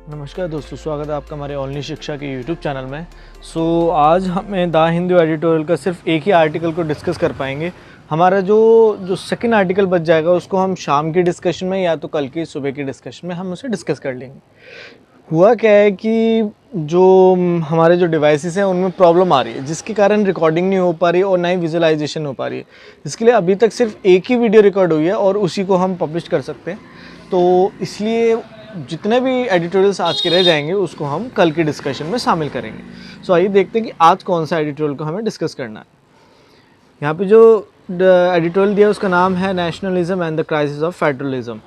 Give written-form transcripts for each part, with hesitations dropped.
नमस्कार दोस्तों, स्वागत है आपका हमारे ऑनलाइन शिक्षा के यूट्यूब चैनल में। आज हमें द हिंदू एडिटोरियल का सिर्फ एक ही आर्टिकल को डिस्कस कर पाएंगे। हमारा जो सेकंड आर्टिकल बच जाएगा उसको हम शाम की डिस्कशन में या तो कल की सुबह की डिस्कशन में हम उसे डिस्कस कर लेंगे। हुआ क्या है कि जो हमारे जो डिवाइसेस हैं उनमें प्रॉब्लम आ रही है, जिसके कारण रिकॉर्डिंग नहीं हो पा रही और ना ही विजुअलाइजेशन हो पा रही है। इसके लिए अभी तक सिर्फ एक ही वीडियो रिकॉर्ड हुई है और उसी को हम पब्लिश कर सकते हैं। तो इसलिए जितने भी एडिटोरियल्स आज के रह जाएंगे उसको हम कल की डिस्कशन में शामिल करेंगे। आइए देखते हैं कि आज कौन सा एडिटोरियल को हमें डिस्कस करना है। यहाँ पे जो एडिटोरियल दिया उसका नाम है nationalism and the crisis of federalism.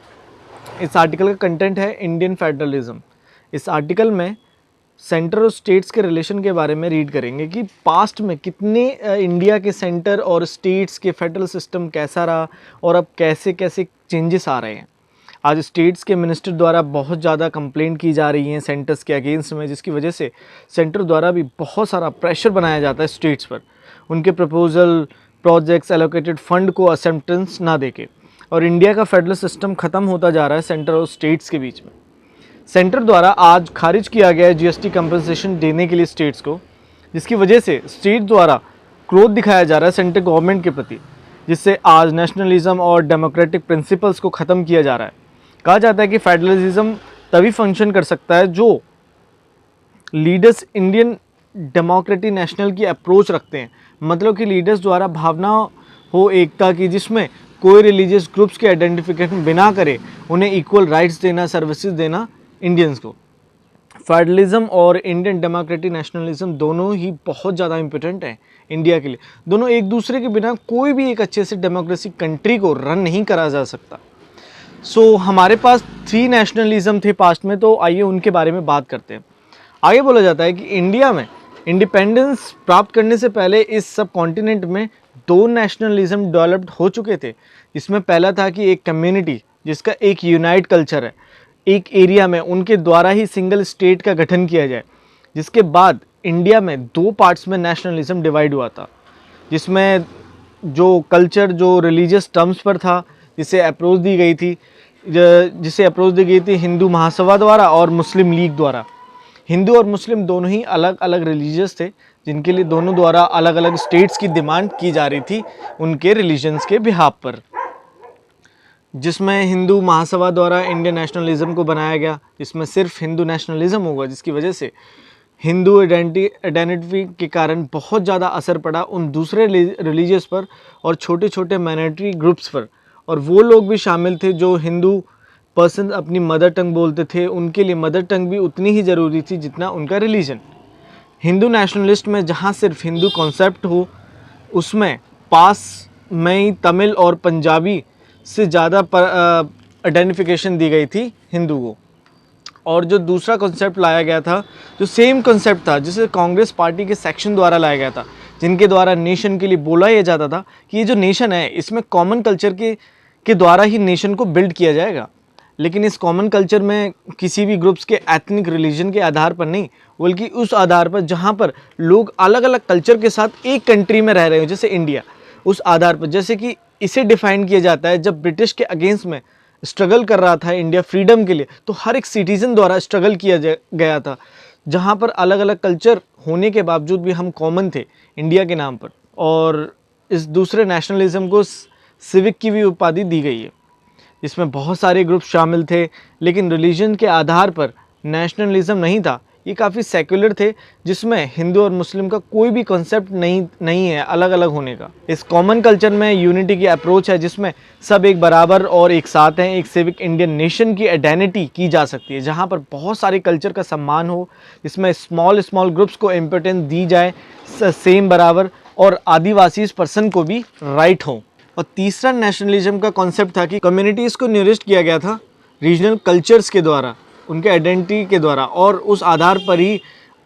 इस आर्टिकल का कंटेंट है इंडियन फेडरलिज्म। इस आर्टिकल में सेंटर और स्टेट्स के रिलेशन के बारे में रीड करेंगे कि पास्ट में कितने इंडिया के सेंटर और स्टेट्स के फेडरल सिस्टम कैसा रहा और अब कैसे कैसे चेंजेस आ रहे हैं। आज स्टेट्स के मिनिस्टर द्वारा बहुत ज़्यादा कंप्लेंट की जा रही हैं सेंटर्स के अगेंस्ट में, जिसकी वजह से सेंटर द्वारा भी बहुत सारा प्रेशर बनाया जाता है स्टेट्स पर, उनके प्रपोजल प्रोजेक्ट्स एलोकेटेड फंड को एक्सेप्टेंस ना देके। और इंडिया का फेडरल सिस्टम ख़त्म होता जा रहा है सेंटर और स्टेट्स के बीच में। सेंटर द्वारा आज खारिज किया गया है जीएसटी कंपनसेशन देने के लिए स्टेट्स को, जिसकी वजह से स्टेट द्वारा क्रोध दिखाया जा रहा है सेंट्रल गवर्नमेंट के प्रति, जिससे आज नेशनलिज्म और डेमोक्रेटिक प्रिंसिपल्स को ख़त्म किया जा रहा है। कहा जाता है कि फेडरलिज्म तभी फंक्शन कर सकता है जो लीडर्स इंडियन डेमोक्रेटिक नेशनल की अप्रोच रखते हैं, मतलब कि लीडर्स द्वारा भावना हो एकता की, जिसमें कोई रिलीजियस ग्रुप्स के आइडेंटिफिकेशन बिना करे उन्हें इक्वल राइट्स देना, सर्विसेज देना इंडियंस को। फेडरलिज्म और इंडियन डेमोक्रेटिक नेशनलिज्म दोनों ही बहुत ज़्यादा इंपॉर्टेंट है इंडिया के लिए। दोनों एक दूसरे के बिना कोई भी एक अच्छे से डेमोक्रेसी कंट्री को रन नहीं करा जा सकता। हमारे पास 3 नेशनलिज्म थे पास्ट में, तो आइए उनके बारे में बात करते हैं। आगे बोला जाता है कि इंडिया में इंडिपेंडेंस प्राप्त करने से पहले इस सब कॉन्टिनेंट में 2 नेशनलिज्म डेवलप्ड हो चुके थे। इसमें पहला था कि एक कम्युनिटी जिसका एक यूनाइट कल्चर है, एक एरिया में उनके द्वारा ही सिंगल स्टेट का गठन किया जाए। जिसके बाद इंडिया में 2 पार्ट्स में नेशनलिज्म डिवाइड हुआ था, जिसमें जो कल्चर जो रिलीजियस टर्म्स पर था, जिसे अप्रोच दी गई थी हिंदू महासभा द्वारा और मुस्लिम लीग द्वारा। हिंदू और मुस्लिम दोनों ही अलग अलग रिलीजियस थे, जिनके लिए दोनों द्वारा अलग अलग स्टेट्स की डिमांड की जा रही थी उनके रिलीजन्स के बिहाफ पर। जिसमें हिंदू महासभा द्वारा इंडियन नेशनलिज्म को बनाया गया, जिसमें सिर्फ हिंदू नेशनलिज्म होगा, जिसकी वजह से हिंदू आइडेंटिटी के कारण बहुत ज़्यादा असर पड़ा उन दूसरे रिलीजियस पर और छोटे छोटे माइनॉरिटी ग्रुप्स पर। और वो लोग भी शामिल थे जो हिंदू पर्सन अपनी मदर टंग बोलते थे, उनके लिए मदर टंग भी उतनी ही ज़रूरी थी जितना उनका रिलीजन। हिंदू नेशनलिस्ट में जहाँ सिर्फ हिंदू कॉन्सेप्ट हो, उसमें पास में ही तमिल और पंजाबी से ज़्यादा आइडेंटिफिकेशन दी गई थी हिंदू को। और जो दूसरा कॉन्सेप्ट लाया गया था, जो सेम कॉन्सेप्ट था, जिसे कांग्रेस पार्टी के सेक्शन द्वारा लाया गया था, जिनके द्वारा नेशन के लिए बोला यह जाता था कि ये जो नेशन है इसमें कॉमन कल्चर के द्वारा ही नेशन को बिल्ड किया जाएगा। लेकिन इस कॉमन कल्चर में किसी भी ग्रुप्स के एथनिक रिलीजन के आधार पर नहीं, बल्कि उस आधार पर जहाँ पर लोग अलग अलग कल्चर के साथ एक कंट्री में रह रहे हो, जैसे इंडिया, उस आधार पर। जैसे कि इसे डिफाइन किया जाता है, जब ब्रिटिश के अगेंस्ट में स्ट्रगल कर रहा था इंडिया फ्रीडम के लिए, तो हर एक सिटीज़न द्वारा स्ट्रगल किया गया था, जहाँ पर अलग अलग कल्चर होने के बावजूद भी हम कॉमन थे इंडिया के नाम पर। और इस दूसरे नेशनलिज्म को सिविक की भी उपाधि दी गई है, जिसमें बहुत सारे ग्रुप शामिल थे, लेकिन रिलीजन के आधार पर नेशनलिज्म नहीं था। ये काफ़ी सेक्युलर थे, जिसमें हिंदू और मुस्लिम का कोई भी कॉन्सेप्ट नहीं है अलग अलग होने का। इस कॉमन कल्चर में यूनिटी की अप्रोच है, जिसमें सब एक बराबर और एक साथ हैं। एक सिविक इंडियन नेशन की आइडेंटिटी की जा सकती है, जहाँ पर बहुत सारे कल्चर का सम्मान हो, जिसमें स्मॉल ग्रुप्स को इम्पोर्टेंस दी जाए सेम बराबर, और आदिवासी पर्सन को भी राइट हो। और तीसरा नेशनलिज्म का कॉन्सेप्ट था कि कम्युनिटीज़ को न्यूरिस्ट किया गया था रीजनल कल्चर्स के द्वारा, उनके आइडेंटिटी के द्वारा, और उस आधार पर ही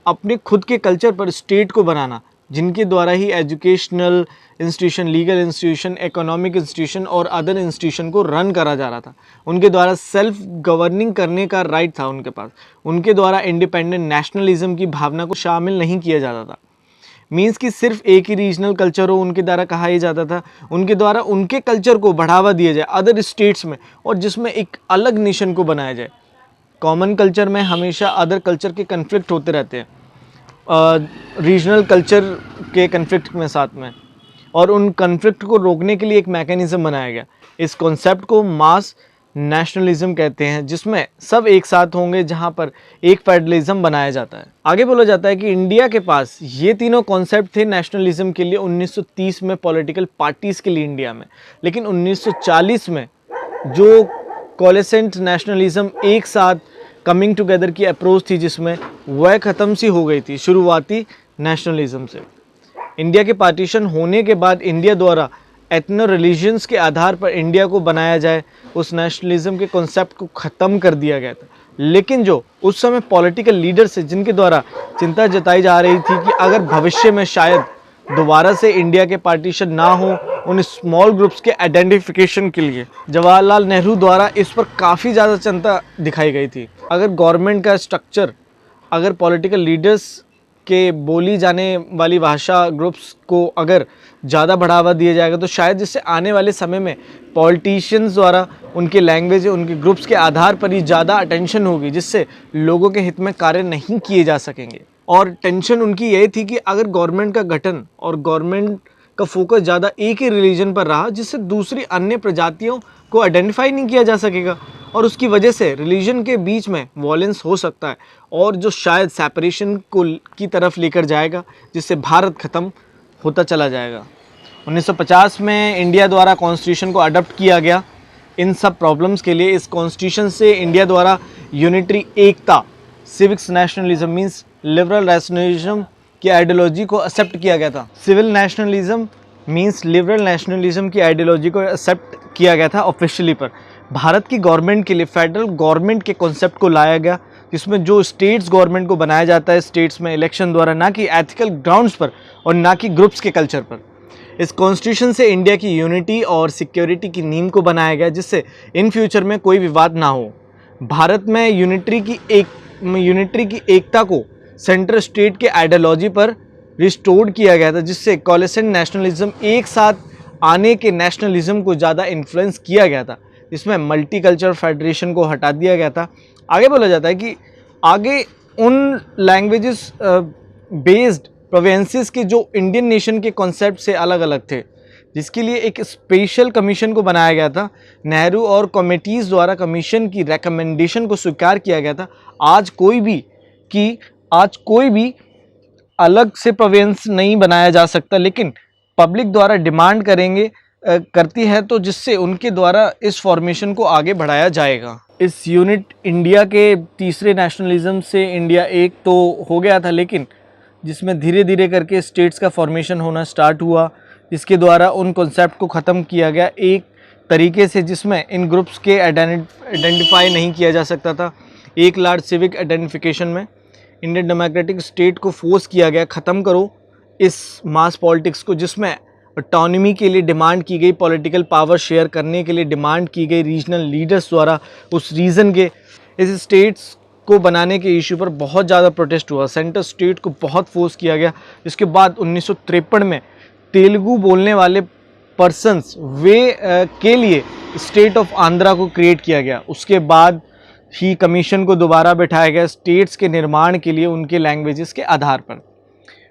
अपने खुद के कल्चर पर स्टेट को बनाना, जिनके द्वारा ही educational institution, legal institution, economic institution और अदर इंस्टीट्यूशन को रन करा जा रहा था। उनके द्वारा सेल्फ गवर्निंग करने का राइट था उनके पास। उनके द्वारा इंडिपेंडेंट नेशनलिज्म की भावना को शामिल नहीं किया जाता था। मीन्स कि सिर्फ एक ही रीजनल कल्चर हो उनके द्वारा कहा ही जाता था, उनके द्वारा उनके कल्चर को बढ़ावा दिया जाए अदर स्टेट्स में, और जिसमें एक अलग नेशन को बनाया जाए। कॉमन कल्चर में हमेशा अदर कल्चर के कन्फ्लिक्ट होते रहते हैं, रीजनल कल्चर के कन्फ्लिक्ट में साथ में, और उन कन्फ्लिक्ट को रोकने के लिए एक मैकेनिज़्म बनाया गया। इस कॉन्सेप्ट को मास नेशनलिज्म कहते हैं, जिसमें सब एक साथ होंगे, जहां पर एक फेडरलिज्म बनाया जाता है। आगे बोला जाता है कि इंडिया के पास ये तीनों कॉन्सेप्ट थे नेशनलिज्म के लिए 1930 में पॉलिटिकल पार्टीज़ के लिए इंडिया में, लेकिन 1940 में जो कोलेसेंट नेशनलिज्म एक साथ कमिंग टुगेदर की अप्रोच थी, जिसमें वह ख़त्म सी हो गई थी शुरुआती नेशनलिज्म से। इंडिया के पार्टीशन होने के बाद इंडिया द्वारा एथनो रिलीजन्स के आधार पर इंडिया को बनाया जाए, उस नेशनलिज्म के कॉन्सेप्ट को ख़त्म कर दिया गया था। लेकिन जो उस समय पॉलिटिकल लीडर्स थे, जिनके द्वारा चिंता जताई जा रही थी कि अगर भविष्य में शायद दोबारा से इंडिया के पार्टीशन ना हो, उन स्मॉल ग्रुप्स के आइडेंटिफिकेशन के लिए जवाहरलाल नेहरू द्वारा इस पर काफ़ी ज़्यादा चिंता दिखाई गई थी। अगर गवर्नमेंट का स्ट्रक्चर, अगर पॉलिटिकल लीडर्स के बोली जाने वाली भाषा ग्रुप्स को अगर ज़्यादा बढ़ावा दिया जाएगा, तो शायद जिससे आने वाले समय में पॉलिटिशियंस द्वारा उनके लैंग्वेज, उनके ग्रुप्स के आधार पर ही ज़्यादा अटेंशन होगी, जिससे लोगों के हित में कार्य नहीं किए जा सकेंगे। और टेंशन उनकी यही थी कि अगर गवर्नमेंट का गठन और गवर्नमेंट का फोकस ज़्यादा एक ही रिलीजन पर रहा, जिससे दूसरी अन्य प्रजातियों को आइडेंटिफाई नहीं किया जा सकेगा, और उसकी वजह से रिलीजन के बीच में वॉयलेंस हो सकता है, और जो शायद सेपरेशन को की तरफ लेकर जाएगा, जिससे भारत ख़त्म होता चला जाएगा। 1950 में इंडिया द्वारा कॉन्स्टिट्यूशन को अडॉप्ट किया गया। इन सब प्रॉब्लम्स के लिए इस कॉन्स्टिट्यूशन से इंडिया द्वारा यूनिटरी एकता, civics nationalism means liberal nationalism की आइडियोलॉजी को एक्सेप्ट किया गया था। Civil nationalism means liberal nationalism की आइडियोलॉजी को एक्सेप्ट किया गया था ऑफिशियली। पर भारत की गवर्नमेंट के लिए फेडरल गवर्नमेंट के कॉन्सेप्ट को लाया गया, जिसमें जो स्टेट्स गवर्नमेंट को बनाया जाता है स्टेट्स में इलेक्शन द्वारा, ना कि एथिकल ग्राउंड्स पर और ना कि ग्रुप्स के कल्चर पर। इस कॉन्स्टिट्यूशन से इंडिया की यूनिटी और सिक्योरिटी की नींव को बनाया गया, जिससे इन फ्यूचर में कोई विवाद ना हो। भारत में यूनिटरी की एकता को सेंट्रल स्टेट के आइडियोलॉजी पर रिस्टोर्ड किया गया था, जिससे कोलेसेंट नेशनलिज्म एक साथ आने के नेशनलिज्म को ज़्यादा इन्फ्लुएंस किया गया था। इसमें मल्टी कल्चर फेडरेशन को हटा दिया गया था। आगे बोला जाता है कि आगे उन लैंग्वेजेस बेस्ड प्रोविंसेस के जो इंडियन नेशन के कॉन्सेप्ट से अलग अलग थे, जिसके लिए एक स्पेशल कमीशन को बनाया गया था। नेहरू और कमेटीज़ द्वारा कमीशन की रिकमेंडेशन को स्वीकार किया गया था। आज कोई भी अलग से प्रोविंस नहीं बनाया जा सकता, लेकिन पब्लिक द्वारा डिमांड करती है, तो जिससे उनके द्वारा इस फॉर्मेशन को आगे बढ़ाया जाएगा। इस यूनिट इंडिया के तीसरे नेशनलिज्म से इंडिया एक तो हो गया था, लेकिन जिसमें धीरे धीरे करके स्टेट्स का फॉर्मेशन होना स्टार्ट हुआ, जिसके द्वारा उन कॉन्सेप्ट को ख़त्म किया गया एक तरीके से, जिसमें इन ग्रुप्स के आइडेंटिफाई नहीं किया जा सकता था। एक लार्ज सिविक आइडेंटिफिकेशन में इंडियन डेमोक्रेटिक स्टेट को फोर्स किया गया, ख़त्म करो इस मास पॉलिटिक्स को, जिसमें ऑटोनॉमी के लिए डिमांड की गई, पॉलिटिकल पावर शेयर करने के लिए डिमांड की गई रीजनल लीडर्स द्वारा। उस रीजन के इस स्टेट्स को बनाने के इशू पर बहुत ज़्यादा प्रोटेस्ट हुआ, सेंट्रल स्टेट को बहुत फोर्स किया गया। इसके बाद 1953 में तेलुगु बोलने वाले पर्सन्स के लिए स्टेट ऑफ आंध्रा को क्रिएट किया गया। उसके बाद ही कमीशन को दोबारा बैठाया गया स्टेट्स के निर्माण के लिए उनके लैंग्वेजेस के आधार पर।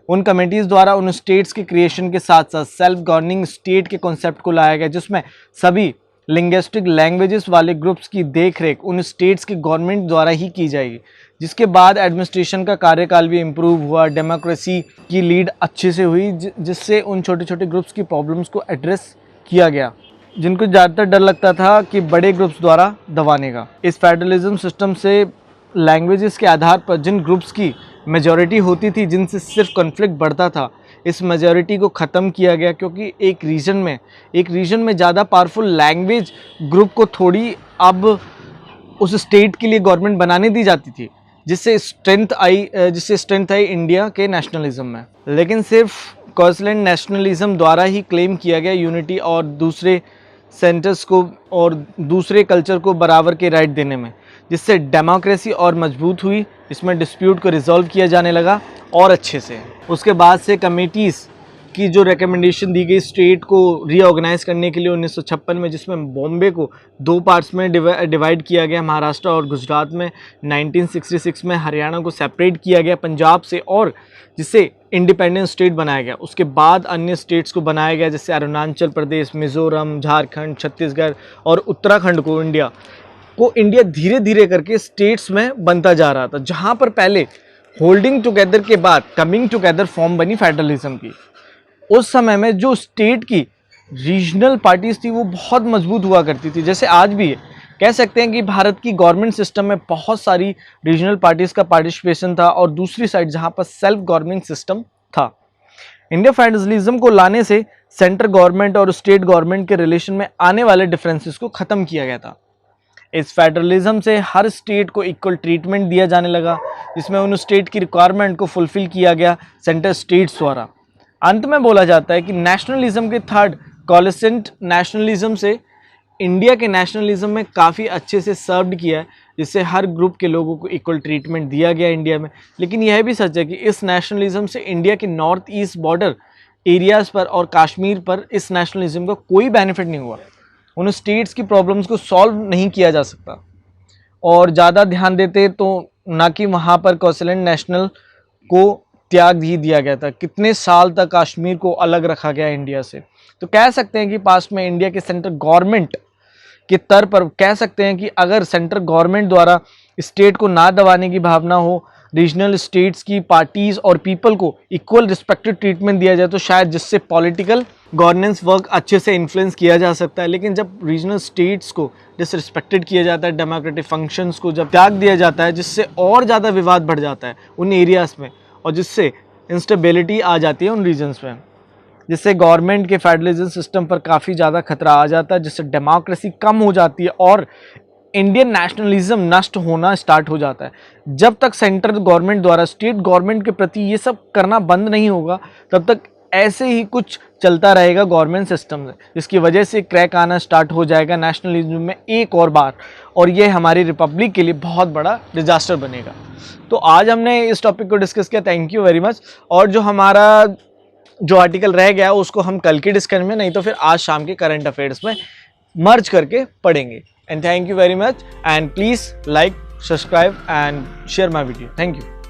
उन कमेटीज़ द्वारा उन स्टेट्स के क्रिएशन के साथ साथ सेल्फ गवर्निंग स्टेट के कॉन्सेप्ट को लाया गया, जिसमें सभी लिंग्विस्टिक लैंग्वेजेस वाले ग्रुप्स की देखरेख उन स्टेट्स की गवर्नमेंट द्वारा ही की जाएगी। जिसके बाद एडमिनिस्ट्रेशन का कार्यकाल भी इम्प्रूव हुआ, डेमोक्रेसी की लीड अच्छे से हुई, जिससे उन छोटे छोटे ग्रुप्स की प्रॉब्लम्स को एड्रेस किया गया, जिनको ज़्यादातर डर लगता था कि बड़े ग्रुप्स द्वारा दबाने का। इस फेडरलिज्म सिस्टम से लैंग्वेजेस के आधार पर जिन ग्रुप्स की मेजॉरिटी होती थी, जिनसे सिर्फ कॉन्फ्लिक्ट बढ़ता था, इस मेजॉरिटी को ख़त्म किया गया, क्योंकि एक रीजन में ज़्यादा पावरफुल लैंग्वेज ग्रुप को थोड़ी अब उस स्टेट के लिए गवर्नमेंट बनाने दी जाती थी, जिससे स्ट्रेंथ आई इंडिया के नेशनलिज्म में। लेकिन सिर्फ कोलेसेंट नेशनलिज्म द्वारा ही क्लेम किया गया यूनिटी और दूसरे सेंटर्स को और दूसरे कल्चर को बराबर के राइट देने में, जिससे डेमोक्रेसी और मजबूत हुई। इसमें डिस्प्यूट को रिजॉल्व किया जाने लगा और अच्छे से। उसके बाद से कमेटीज़ की जो रिकमेंडेशन दी गई स्टेट को रीऑर्गेनाइज करने के लिए 1956 में, जिसमें बॉम्बे को 2 पार्ट्स में डिवाइड किया गया, महाराष्ट्र और गुजरात में 1966 में हरियाणा को सेपरेट किया गया पंजाब से, और जिसे इंडिपेंडेंट स्टेट बनाया गया। उसके बाद अन्य स्टेट्स को बनाया गया, जैसे अरुणाचल प्रदेश, मिज़ोरम, झारखंड, छत्तीसगढ़ और उत्तराखंड को इंडिया धीरे धीरे करके स्टेट्स में बनता जा रहा था, जहाँ पर पहले होल्डिंग टुगेदर के बाद कमिंग टुगेदर फॉर्म बनी फेडरलिज्म की। उस समय में जो स्टेट की रीजनल पार्टीज थी वो बहुत मजबूत हुआ करती थी, जैसे आज भी है। कह सकते हैं कि भारत की गवर्नमेंट सिस्टम में बहुत सारी रीजनल पार्टीज का पार्टिसिपेशन था, और दूसरी साइड जहां पर सेल्फ गवर्नमेंट सिस्टम था। इंडिया फेडरलिज्म को लाने से सेंट्रल गवर्नमेंट और स्टेट गवर्नमेंट के रिलेशन में आने वाले डिफरेंसेस को खत्म किया गया था। इस फेडरलिज्म से हर स्टेट को इक्वल ट्रीटमेंट दिया जाने लगा, जिसमें उन स्टेट की रिक्वायरमेंट को फुलफिल किया गया सेंट्रल स्टेट्स द्वारा। अंत में बोला जाता है कि नेशनलिज्म के थर्ड कोलिसेंट नेशनलिज्म से इंडिया के नेशनलिज्म में काफ़ी अच्छे से सर्व्ड किया है, जिससे हर ग्रुप के लोगों को इक्वल ट्रीटमेंट दिया गया इंडिया में। लेकिन यह भी सच है कि इस नेशनलिज्म से इंडिया के नॉर्थ ईस्ट बॉर्डर एरियाज़ पर और कश्मीर पर इस नेशनलिज्म का कोई बेनिफिट नहीं हुआ। उन स्टेट्स की प्रॉब्लम्स को सॉल्व नहीं किया जा सकता, और ज़्यादा ध्यान देते तो ना कि वहाँ पर कोलिसेंट नेशनल को त्याग ही दिया गया था। कितने साल तक कश्मीर को अलग रखा गया इंडिया से। तो कह सकते हैं कि पास्ट में इंडिया के सेंट्रल गवर्नमेंट के स्तर पर कह सकते हैं कि अगर सेंट्रल गवर्नमेंट द्वारा स्टेट को ना दबाने की भावना हो, रीजनल स्टेट्स की पार्टीज और पीपल को इक्वल रिस्पेक्टेड ट्रीटमेंट दिया जाए, तो शायद जिससे पॉलिटिकल गवर्नेंस वर्क अच्छे से इन्फ्लुएंस किया जा सकता है। लेकिन जब रीजनल स्टेट्स को डिसरिस्पेक्टेड किया जाता है, डेमोक्रेटिक फंक्शंस को जब त्याग दिया जाता है, जिससे और ज़्यादा विवाद बढ़ जाता है उन एरियाज़ में, और जिससे इंस्टेबिलिटी आ जाती है उन रीजन्स में, जिससे गवर्नमेंट के फेडरलिज्म सिस्टम पर काफ़ी ज़्यादा खतरा आ जाता है, जिससे डेमोक्रेसी कम हो जाती है और इंडियन नेशनलिज्म नष्ट होना स्टार्ट हो जाता है। जब तक सेंट्रल गवर्नमेंट द्वारा स्टेट गवर्नमेंट के प्रति ये सब करना बंद नहीं होगा, तब तक ऐसे ही कुछ चलता रहेगा गवर्नमेंट सिस्टम से, जिसकी वजह से क्रैक आना स्टार्ट हो जाएगा नेशनलिज्म में एक और बार, और ये हमारी रिपब्लिक के लिए बहुत बड़ा डिजास्टर बनेगा। तो आज हमने इस टॉपिक को डिस्कस किया। Thank you very much. और जो हमारा जो आर्टिकल रह गया उसको हम कल के डिस्कशन में, नहीं तो फिर आज शाम के करंट अफेयर्स में मर्ज करके पढ़ेंगे। And thank you very much, and please like, subscribe and share my video. Thank you.